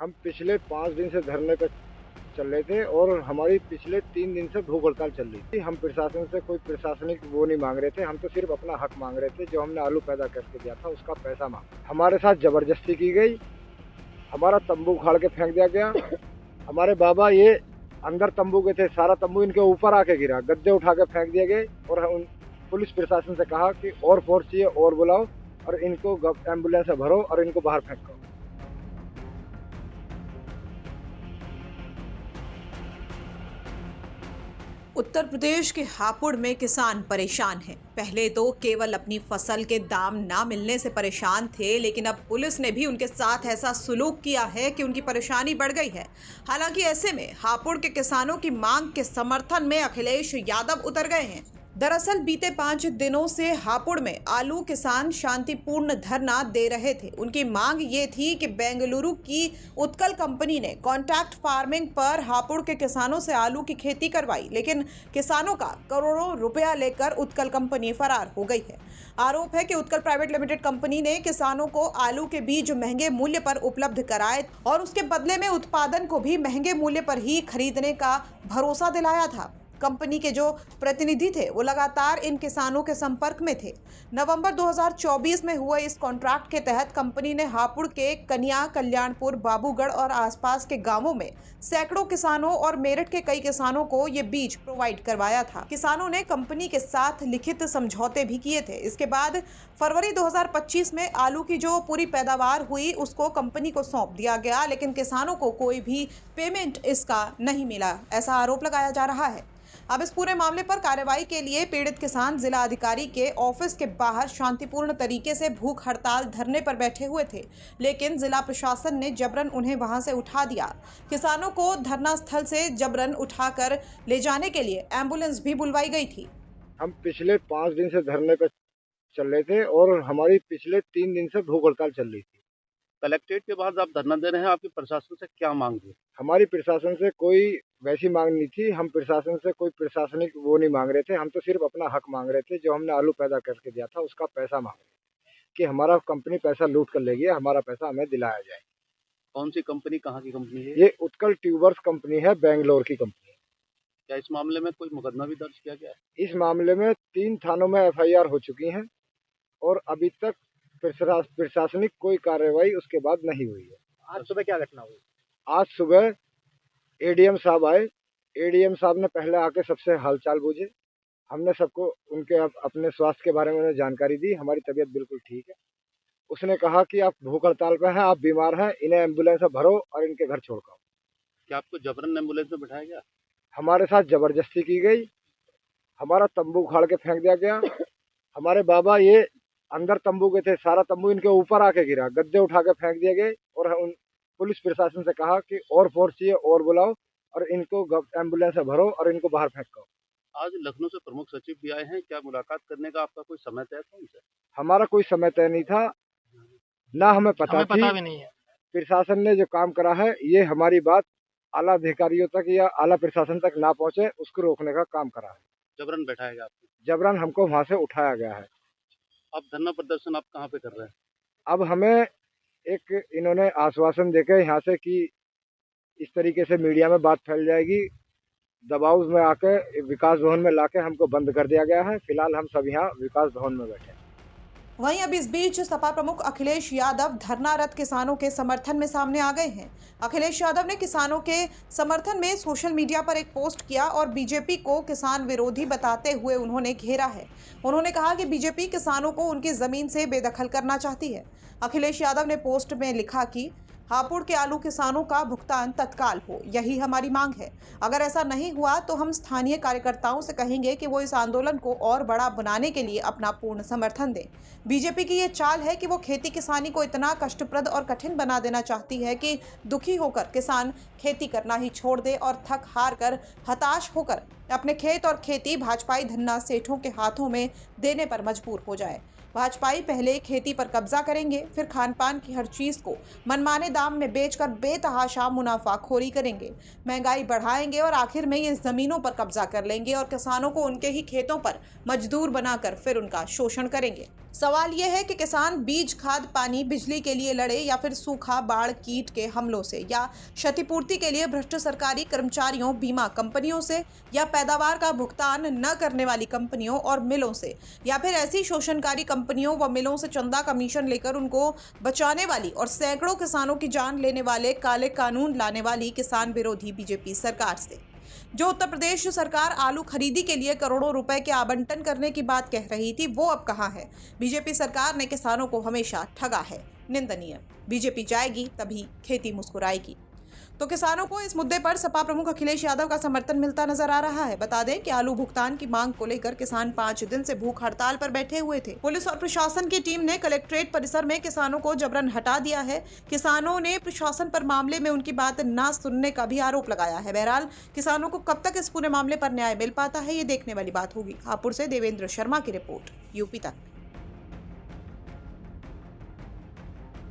हम पिछले 5 दिन से धरने पे चल रहे थे और हमारी पिछले 3 दिन से भूख हड़ताल चल रही थी। हम प्रशासन से कोई प्रशासनिक वो नहीं मांग रहे थे, हम तो सिर्फ अपना हक मांग रहे थे। जो हमने आलू पैदा करके दिया था उसका पैसा मांग। हमारे साथ जबरदस्ती की गई, हमारा तंबू उखाड़ के फेंक दिया गया। हमारे बाबा ये अंदर तंबू के थे, सारा तंबू इनके ऊपर आके गिरा, गद्दे उठा के फेंक दिए गए। और पुलिस प्रशासन से कहा कि और फोर्स चाहिए और बुलाओ और इनको एम्बुलेंस से भरो और इनको बाहर फेंको। उत्तर प्रदेश के हापुड़ में किसान परेशान हैं। पहले तो केवल अपनी फसल के दाम ना मिलने से परेशान थे, लेकिन अब पुलिस ने भी उनके साथ ऐसा सुलूक किया है कि उनकी परेशानी बढ़ गई है। हालांकि ऐसे में हापुड़ के किसानों की मांग के समर्थन में अखिलेश यादव उतर गए हैं। दरअसल बीते 5 दिनों से हापुड़ में आलू किसान शांतिपूर्ण धरना दे रहे थे। उनकी मांग ये थी कि बेंगलुरु की उत्कल कंपनी ने कॉन्ट्रैक्ट फार्मिंग पर हापुड़ के किसानों से आलू की खेती करवाई, लेकिन किसानों का करोड़ों रुपया लेकर उत्कल कंपनी फरार हो गई है। आरोप है कि उत्कल प्राइवेट लिमिटेड कंपनी ने किसानों को आलू के बीज महंगे मूल्य पर उपलब्ध कराए और उसके बदले में उत्पादन को भी महंगे मूल्य पर ही खरीदने का भरोसा दिलाया था। कंपनी के जो प्रतिनिधि थे वो लगातार इन किसानों के संपर्क में थे। नवंबर 2024 में हुए इस कॉन्ट्रैक्ट के तहत कंपनी ने हापुड़ के कन्या, कल्याणपुर, बाबूगढ़ और आसपास के गांवों में सैकड़ों किसानों और मेरठ के कई किसानों को ये बीज प्रोवाइड करवाया था। किसानों ने कंपनी के साथ लिखित समझौते भी किए थे। इसके बाद फरवरी 2025 में आलू की जो पूरी पैदावार हुई उसको कंपनी को सौंप दिया गया, लेकिन किसानों को कोई भी पेमेंट इसका नहीं मिला, ऐसा आरोप लगाया जा रहा है। अब इस पूरे मामले पर कार्रवाई के लिए पीड़ित किसान जिला अधिकारी के ऑफिस के बाहर शांतिपूर्ण तरीके से भूख हड़ताल धरने पर बैठे हुए थे, लेकिन जिला प्रशासन ने जबरन उन्हें वहां से उठा दिया। किसानों को धरना स्थल से जबरन उठाकर ले जाने के लिए एम्बुलेंस भी बुलवाई गई थी। हम पिछले 5 दिन से धरने पे चल रहे थे और हमारी पिछले 3 दिन से भूख हड़ताल चल रही थी। कलेक्ट्रेट के बाद आप धरना दे रहे हैं, आपकी प्रशासन से क्या मांग है? हमारी प्रशासन से कोई वैसी मांग नहीं थी, हम प्रशासन से कोई प्रशासनिक वो नहीं मांग रहे थे, हम तो सिर्फ अपना हक मांग रहे थे। जो हमने आलू पैदा करके दिया था उसका पैसा मांग रहे थे कि हमारा कंपनी पैसा लूट कर ले गया, हमारा पैसा हमें दिलाया जाए। कौन सी कंपनी, कहाँ की कंपनी है? ये उत्कल ट्यूबर्स कंपनी है, बेंगलोर की कंपनी है। क्या इस मामले में कोई मुकदमा भी दर्ज किया गया है? इस मामले में 3 थानों में FIR हो चुकी हैं और अभी तक प्रशासनिक कोई कार्रवाई उसके बाद नहीं हुई है। आज सुबह क्या घटना हुई? आज सुबह ADM साहब आए। ADM साहब ने पहले आके सबसे हालचाल पूछे। हमने सबको उनके अपने स्वास्थ्य के बारे में जानकारी दी। हमारी तबीयत बिल्कुल ठीक है। उसने कहा कि आप भूख हड़ताल पे हैं, आप बीमार हैं, इन्हें एम्बुलेंस से भरो और इनके घर छोड़ आओ। क्या आपको जबरन एम्बुलेंस में बिठाया गया? हमारे साथ जबरदस्ती की गई, हमारा तंबू उखाड़ के फेंक दिया गया। हमारे बाबा ये अंदर तंबू के थे, सारा तंबू इनके ऊपर आके गिरा, गद्दे उठा के फेंक दिए गए। और पुलिस प्रशासन से कहा कि और फोर्स चाहिए और बुलाओ और इनको एम्बुलेंस से भरो और इनको बाहर फेंको। आज लखनऊ से प्रमुख सचिव भी आए हैं, क्या मुलाकात करने का आपका कोई समय तय था उनसे? हमारा कोई समय तय नहीं था, ना हमें पता भी नहीं है। प्रशासन ने जो काम करा है ये हमारी बात आला अधिकारियों तक या आला प्रशासन तक ना पहुंचे, उसको रोकने का काम करा है। जबरन बैठाया गया आपको? जबरन हमको वहां से उठाया गया है। अब धरना प्रदर्शन आप कहाँ पे कर रहे हैं? अब हमें एक इन्होंने आश्वासन देके यहाँ से कि इस तरीके से मीडिया में बात फैल जाएगी, दबाव में आके विकास भवन में लाके हमको बंद कर दिया गया है। फिलहाल हम सब यहाँ विकास भवन में बैठे हैं। वहीं अब इस बीच सपा प्रमुख अखिलेश यादव धरनारत किसानों के समर्थन में सामने आ गए हैं। अखिलेश यादव ने किसानों के समर्थन में सोशल मीडिया पर एक पोस्ट किया और बीजेपी को किसान विरोधी बताते हुए उन्होंने घेरा है। उन्होंने कहा कि बीजेपी किसानों को उनकी जमीन से बेदखल करना चाहती है। अखिलेश यादव ने पोस्ट में लिखा कि हापुड़ के आलू किसानों का भुगतान तत्काल हो, यही हमारी मांग है। अगर ऐसा नहीं हुआ तो हम स्थानीय कार्यकर्ताओं से कहेंगे कि वो इस आंदोलन को और बड़ा बनाने के लिए अपना पूर्ण समर्थन दें। बीजेपी की ये चाल है कि वो खेती किसानी को इतना कष्टप्रद और कठिन बना देना चाहती है कि दुखी होकर किसान खेती करना ही छोड़ दे और थक हार कर हताश होकर अपने खेत और खेती भाजपाई धन्ना सेठों के हाथों में देने पर मजबूर हो जाए। भाजपाई पहले खेती पर कब्जा करेंगे, फिर खान पान की हर चीज को मनमाने दाम में बेचकर बेतहाशा मुनाफाखोरी करेंगे, महंगाई बढ़ाएंगे और आखिर में ये जमीनों पर कब्जा कर लेंगे और किसानों को उनके ही खेतों पर मजदूर बनाकर फिर उनका शोषण करेंगे। सवाल यह है कि किसान बीज, खाद, पानी, बिजली के लिए लड़े या फिर सूखा, बाढ़, कीट के हमलों से, या क्षतिपूर्ति के लिए भ्रष्ट सरकारी कर्मचारियों, बीमा कंपनियों से, या पैदावार का भुगतान न करने वाली कंपनियों और मिलों से, या फिर ऐसी शोषणकारी कंपनियों व मिलों से चंदा कमीशन लेकर उनको बचाने वाली और सैकड़ों किसानों की जान लेने वाले काले कानून लाने वाली किसान विरोधी बीजेपी सरकार से। जो उत्तर प्रदेश सरकार आलू खरीदी के लिए करोड़ों रुपए के आवंटन करने की बात कह रही थी, वो अब कहां है? बीजेपी सरकार ने किसानों को हमेशा ठगा है, निंदनीय। बीजेपी जाएगी तभी खेती मुस्कुराएगी। तो किसानों को इस मुद्दे पर सपा प्रमुख अखिलेश यादव का समर्थन मिलता नजर आ रहा है। बता दें कि आलू भुगतान की मांग को लेकर किसान 5 दिन से भूख हड़ताल पर बैठे हुए थे। पुलिस और प्रशासन की टीम ने कलेक्ट्रेट परिसर में किसानों को जबरन हटा दिया है। किसानों ने प्रशासन पर मामले में उनकी बात ना सुनने का भी आरोप लगाया है। बहरहाल किसानों को कब तक इस पूरे मामले पर न्याय मिल पाता है, ये देखने वाली बात होगी। हापुड़ से देवेंद्र शर्मा की रिपोर्ट, यूपी तक।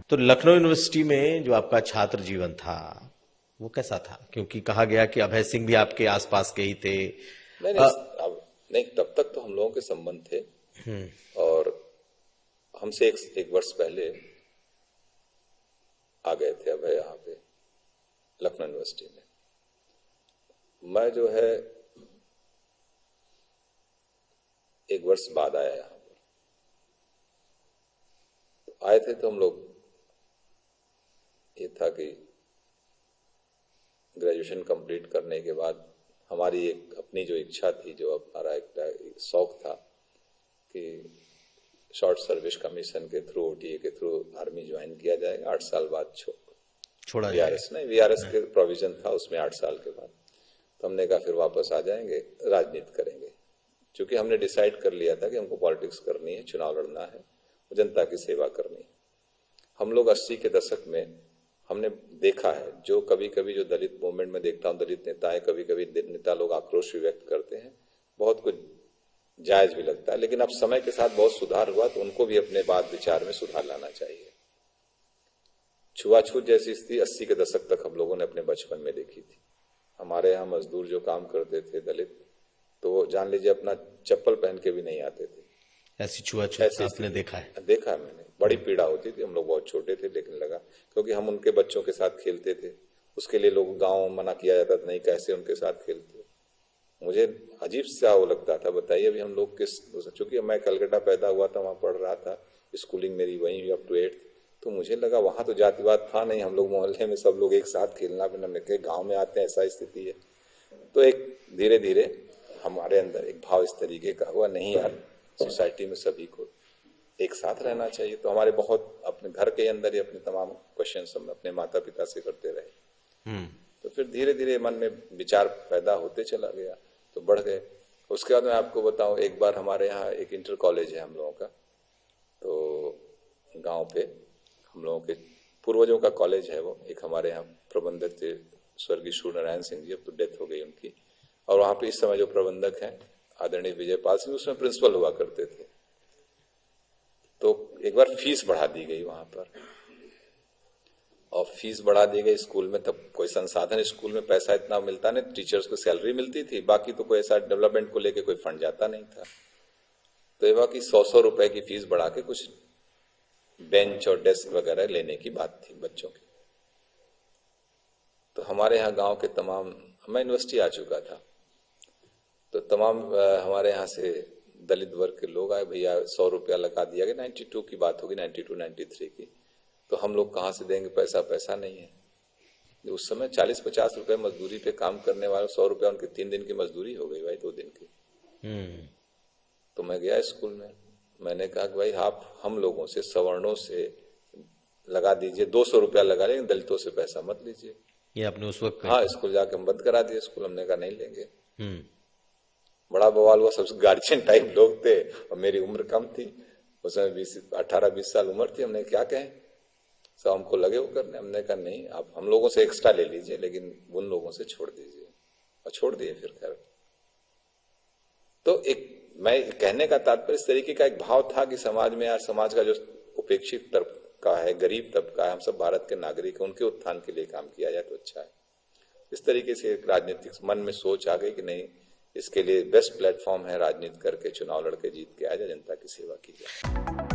तो लखनऊ यूनिवर्सिटी में जो आपका छात्र जीवन था वो कैसा था? क्योंकि कहा गया कि अभय सिंह भी आपके आसपास के ही थे। नहीं, तब तक तो हम लोगों के संबंध थे और हमसे एक वर्ष पहले आ गए थे अभय यहाँ पे लखनऊ यूनिवर्सिटी में। मैं जो है एक वर्ष बाद आया यहाँ पर। तो आए थे तो हम लोग, ये था कि ग्रेजुएशन कंप्लीट करने के बाद हमारी एक अपनी जो इच्छा थी, जो हमारा एक शौक था कि शॉर्ट सर्विस कमीशन के थ्रू, ओटीए के थ्रू आर्मी ज्वाइन किया जाएगा। 8 साल बाद छोड़ा जाएगा। वीआरएस के प्रोविजन था उसमें 8 साल के बाद। तो हमने कहा फिर वापस आ जाएंगे, राजनीति करेंगे। क्योंकि हमने डिसाइड कर लिया था कि हमको पॉलिटिक्स करनी है, चुनाव लड़ना है, जनता की सेवा करनी है। हम लोग 80 के दशक में हमने देखा है, जो कभी कभी जो दलित मूवमेंट में देखता हूँ, दलित नेताएं कभी कभी नेता लोग आक्रोश भी व्यक्त करते हैं, बहुत कुछ जायज भी लगता है। लेकिन अब समय के साथ बहुत सुधार हुआ, तो उनको भी अपने बात विचार में सुधार लाना चाहिए। छुआछूत जैसी स्थिति 80 के दशक तक हम लोगों ने अपने बचपन में देखी थी। हमारे यहाँ मजदूर जो काम करते थे दलित, तो वो जान लीजिए अपना चप्पल पहन के भी नहीं आते थे। ऐसी छुआछूत आपने देखा है? देखा है मैंने। बड़ी पीड़ा होती थी। हम लोग बहुत छोटे थे, लेकिन लगा क्योंकि हम उनके बच्चों के साथ खेलते थे, उसके लिए लोग गांव मना किया जाता था, नहीं कैसे उनके साथ खेलते। मुझे अजीब सा वो लगता था। बताइए अभी हम लोग किस, चूंकि मैं कलकत्ता पैदा हुआ था, वहां पढ़ रहा था, स्कूलिंग मेरी वहीं हुई अप टू 8th, तो मुझे लगा वहां तो जातिवाद था नहीं, हम लोग मोहल्ले में सब लोग एक साथ खेलना भी न, गाँव में आते हैं ऐसा स्थिति है। तो एक धीरे धीरे हमारे अंदर एक भाव इस तरीके का हुआ, नहीं यार सोसाइटी में सभी को एक साथ रहना चाहिए। तो हमारे बहुत अपने घर के अंदर ही अपने तमाम क्वेश्चन हम अपने माता पिता से करते रहे। तो फिर धीरे धीरे मन में विचार पैदा होते चला गया, तो बढ़ गए। उसके बाद मैं आपको बताऊं, एक बार हमारे यहाँ एक इंटर कॉलेज है हम लोगों का, तो गांव पे हम लोगों के पूर्वजों का कॉलेज है वो। एक हमारे यहाँ प्रबंधक थे स्वर्गीय सूर्यनारायण सिंह जी, अब तो डेथ हो गई उनकी, और वहां पे इस समय जो प्रबंधक हैं आदरणीय विजयपाल सिंह, उसमें प्रिंसिपल हुआ करते थे। तो एक बार फीस बढ़ा दी गई वहां पर, और फीस बढ़ा दी गई स्कूल में। तब कोई संसाधन स्कूल में पैसा इतना मिलता नहीं, टीचर्स को सैलरी मिलती थी, बाकी तो कोई ऐसा डेवलपमेंट को लेके कोई फंड जाता नहीं था। तो ये बाकी 100 रुपए की फीस बढ़ा के कुछ बेंच और डेस्क वगैरह लेने की बात थी बच्चों की। तो हमारे यहाँ गांव के तमाम, मैं यूनिवर्सिटी आ चुका था, तो तमाम हमारे यहाँ से दलित वर्ग के लोग आए, भैया 100 रुपया लगा दिया गया। 92 की बात होगी, 92-93 की। तो हम लोग कहाँ से देंगे पैसा नहीं है। उस समय 40-50 रुपए मजदूरी पे काम करने वाले 100 रुपया उनके 3 दिन की मजदूरी हो गई भाई, 2 दिन की। तो मैं गया स्कूल में, मैंने कहा कि भाई आप हम लोगों से सवर्णों से लगा दीजिए, 200 रुपया लगा, लेकिन दलितों से पैसा मत लीजिए। ये आपने उस वक्त? हाँ, स्कूल जाके हम बंद करा दिए स्कूल। हमने कहा नहीं लेंगे। बड़ा बवाल हुआ, सबसे गार्जियन टाइप लोग थे, और मेरी उम्र कम थी उस समय, 18-20 साल उम्र थी। हमने क्या कहें, सब हमको लगे वो करने। हमने कहा नहीं, आप हम लोगों से एक्स्ट्रा ले लीजिए, लेकिन उन लोगों से छोड़ दीजिए, और छोड़ दिए फिर। खैर, तो एक मैं कहने का तात्पर्य इस तरीके का एक भाव था कि समाज में यार समाज का जो उपेक्षित तबका है, गरीब तबका है, हम सब भारत के नागरिक हैं, उनके उत्थान के लिए काम किया जाए तो अच्छा है। इस तरीके से एक राजनीतिक मन में सोच आ गई कि नहीं, इसके लिए बेस्ट प्लेटफॉर्म है राजनीति करके चुनाव लड़के जीत के आ जाए, जनता की सेवा की जाए।